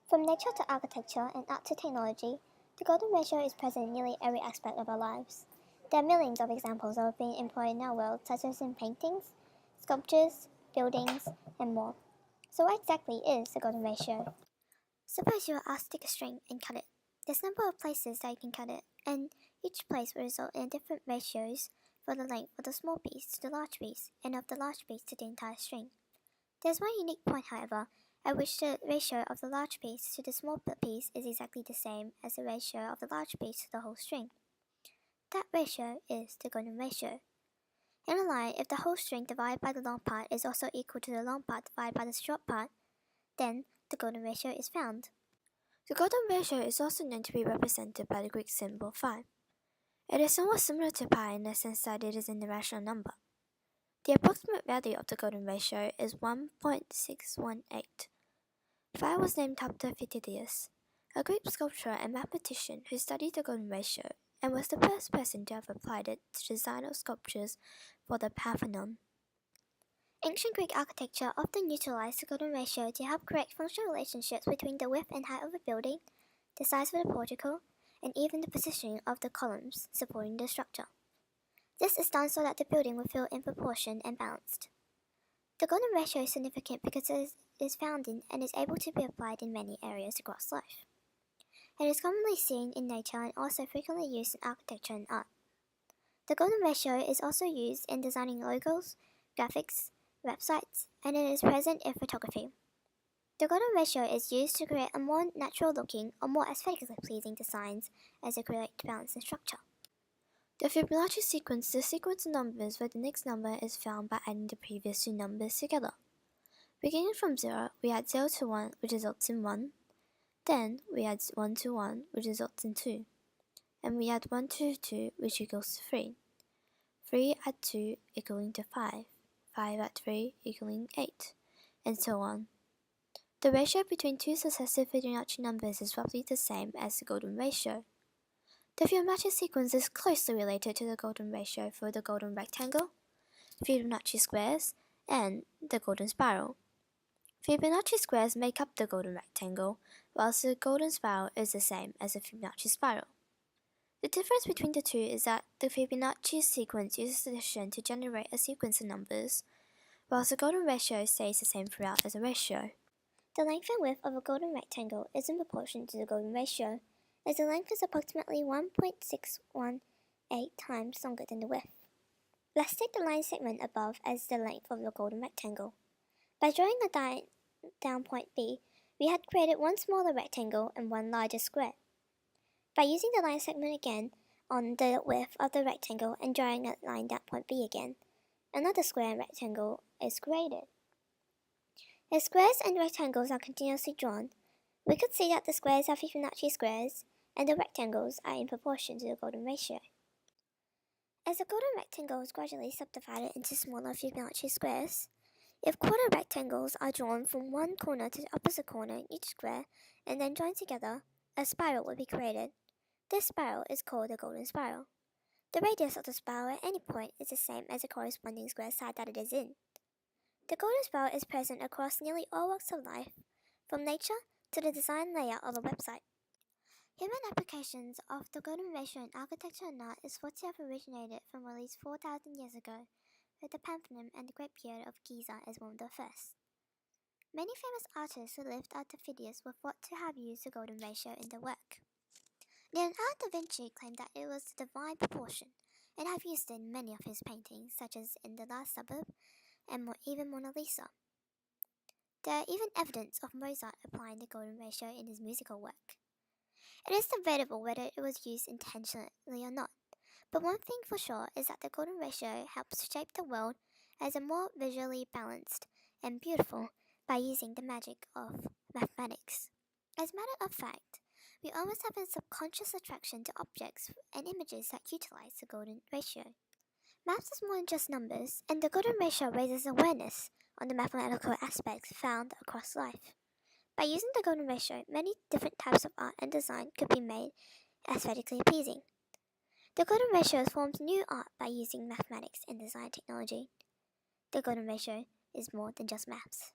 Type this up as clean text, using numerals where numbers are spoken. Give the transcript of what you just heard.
From nature to architecture and art to technology, the golden ratio is present in nearly every aspect of our lives. There are millions of examples of it being employed in our world, such as in paintings, sculptures, buildings, and more. So what exactly is the golden ratio? Suppose you are asked to take a string and cut it. There's a number of places that you can cut it, and each place will result in different ratios for the length of the small piece to the large piece, and of the large piece to the entire string. There's one unique point, however, at which the ratio of the large piece to the small piece is exactly the same as the ratio of the large piece to the whole string. That ratio is the golden ratio. In a line, if the whole string divided by the long part is also equal to the long part divided by the short part, then the golden ratio is found. The golden ratio is also known to be represented by the Greek symbol phi. It is somewhat similar to pi in the sense that it is an irrational number. The approximate value of the golden ratio is 1.618. Phi was named after Photidius, a Greek sculptor and mathematician who studied the golden ratio and was the first person to have applied it to the design of sculptures for the Parthenon. Ancient Greek architecture often utilized the golden ratio to help correct functional relationships between the width and height of a building, the size of the portico, and even the positioning of the columns supporting the structure. This is done so that the building will feel in proportion and balanced. The golden ratio is significant because it is found in and is able to be applied in many areas across life. It is commonly seen in nature and also frequently used in architecture and art. The golden ratio is also used in designing logos, graphics, websites, and it is present in photography. The golden ratio is used to create a more natural looking or more aesthetically pleasing designs as they create balance and structure. The Fibonacci sequence is a sequence of numbers where the next number is found by adding the previous two numbers together. Beginning from 0, we add 0 to 1, which results in 1. Then we add 1 to 1, which results in 2. And we add 1 to 2, which equals to 3. 3 add 2 equaling to 5. 5 add 3 equaling 8. And so on. The ratio between two successive Fibonacci numbers is roughly the same as the golden ratio. The Fibonacci sequence is closely related to the golden ratio for the golden rectangle, Fibonacci squares, and the golden spiral. Fibonacci squares make up the golden rectangle, whilst the golden spiral is the same as the Fibonacci spiral. The difference between the two is that the Fibonacci sequence uses addition to generate a sequence of numbers, whilst the golden ratio stays the same throughout as a ratio. The length and width of a golden rectangle is in proportion to the golden ratio, as the length is approximately 1.618 times longer than the width. Let's take the line segment above as the length of the golden rectangle. By drawing a down point B, we had created one smaller rectangle and one larger square. By using the line segment again on the width of the rectangle and drawing a line down point B again, another square and rectangle is created. As squares and rectangles are continuously drawn, we could see that the squares are Fibonacci squares and the rectangles are in proportion to the golden ratio. As the golden rectangle is gradually subdivided into smaller Fibonacci squares, if quarter rectangles are drawn from one corner to the opposite corner in each square and then joined together, a spiral will be created. This spiral is called the golden spiral. The radius of the spiral at any point is the same as the corresponding square side that it is in. The golden spiral is present across nearly all walks of life, from nature to the design layout of a website. Human applications of the golden ratio in architecture and art is thought to have originated from at least 4,000 years ago, with the Parthenon and the Great Pyramid of Giza as one of the first. Many famous artists who lived after Phidias were thought to have used the golden ratio in their work. Leonardo da Vinci claimed that it was the divine proportion, and have used it in many of his paintings, such as in The Last Supper and even Mona Lisa. There are even evidence of Mozart applying the golden ratio in his musical work. It is debatable whether it was used intentionally or not, but one thing for sure is that the golden ratio helps shape the world as a more visually balanced and beautiful by using the magic of mathematics. As a matter of fact, we almost have a subconscious attraction to objects and images that utilize the golden ratio. Maths is more than just numbers, and the golden ratio raises awareness on the mathematical aspects found across life. By using the golden ratio, many different types of art and design could be made aesthetically pleasing. The golden ratio forms new art by using mathematics and design technology. The golden ratio is more than just maths.